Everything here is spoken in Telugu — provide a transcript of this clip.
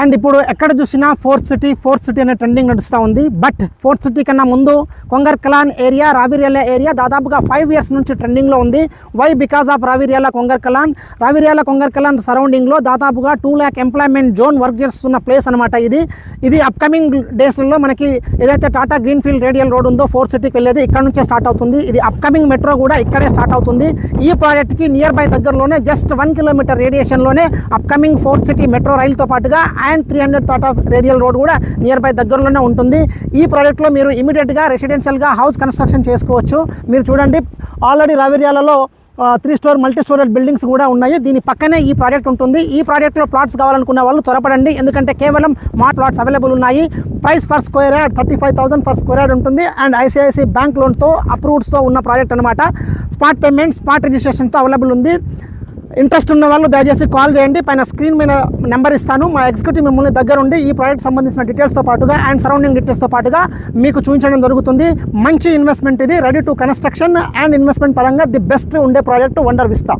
అండ్ ఇప్పుడు ఎక్కడ చూసినా ఫోర్త్ సిటీ అనే ట్రెండింగ్ నడుస్తూ ఉంది. బట్ ఫోర్త్ సిటీ కన్నా ముందు కొంగర్కలాన్ ఏరియా, రావిర్యాల ఏరియా దాదాపుగా 5 years నుంచి ట్రెండింగ్లో ఉంది. వై? బికాస్ ఆఫ్ రావిర్యాల కొంగర్కలాన్ సరౌండింగ్లో దాదాపుగా 2 lakh ఎంప్లాయ్మెంట్ జోన్ వర్క్ చేస్తున్న ప్లేస్ అనమాట. ఇది అప్కమింగ్ డేస్లలో మనకి ఏదైతే టాటా గ్రీన్ఫీల్డ్ రేడియల్ రోడ్ ఉందో ఫోర్త్ సిటీకి వెళ్ళేది ఇక్కడ నుంచే స్టార్ట్ అవుతుంది. ఇది అప్కమింగ్ మెట్రో కూడా ఇక్కడే స్టార్ట్ అవుతుంది. ఈ ప్రాజెక్ట్కి నియర్ బై దగ్గరలోనే జస్ట్ 1 kilometer రేడియేషన్లోనే అప్కమింగ్ ఫోర్త్ సిటీ మెట్రో రైల్తో పాటుగా అండ్ 300 టాటా రేడియల్ రోడ్ కూడా నియర్ బై దగ్గరలోనే ఉంటుంది. ఈ ప్రాజెక్ట్లో మీరు ఇమీడియట్గా రెసిడెన్షియల్గా హౌస్ కన్స్ట్రక్షన్ చేసుకోవచ్చు. మీరు చూడండి, ఆల్రెడీ రావిర్యాలలో 3 story మల్టీ స్టోరేజ్ బిల్డింగ్స్ కూడా ఉన్నాయి. దీని పక్కనే ఈ ప్రాజెక్ట్ ఉంటుంది. ఈ ప్రాజెక్ట్లో ప్లాట్స్ కావాలనుకున్న వాళ్ళు త్వరపడండి, ఎందుకంటే కేవలం మా ప్లాట్స్ అవైలబుల్ ఉన్నాయి. Price per square yard 35,000 per square yard ఉంటుంది. అండ్ ఐసిఐసి బ్యాంక్ లోన్తో అప్రూవ్డ్స్తో ఉన్న ప్రాజెక్ట్ అనమాట. స్పాట్ పేమెంట్, స్పాట్ రిజిస్ట్రేషన్తో అవైలబుల్ ఉంది. ఇంట్రెస్ట్ ఉన్న వాళ్ళు దయచేసి కాల్ చేయండి. పైన స్క్రీన్ మీద నెంబర్ ఇస్తాను. మా ఎగ్జిక్యూటివ్ మిమ్మల్ని దగ్గర ఉండి ఈ ప్రాజెక్ట్ సంబంధించిన డీటెయిల్స్తో పాటుగా అండ్ సరౌండింగ్ డీటెయిల్స్తో పాటుగా మీకు చూపించడం జరుగుతుంది. మంచి ఇన్వెస్ట్మెంట్ ఇది, ready to construction and investment పరంగా ది బెస్ట్ ఉండే ప్రాజెక్ట్ వండర్ విస్తా.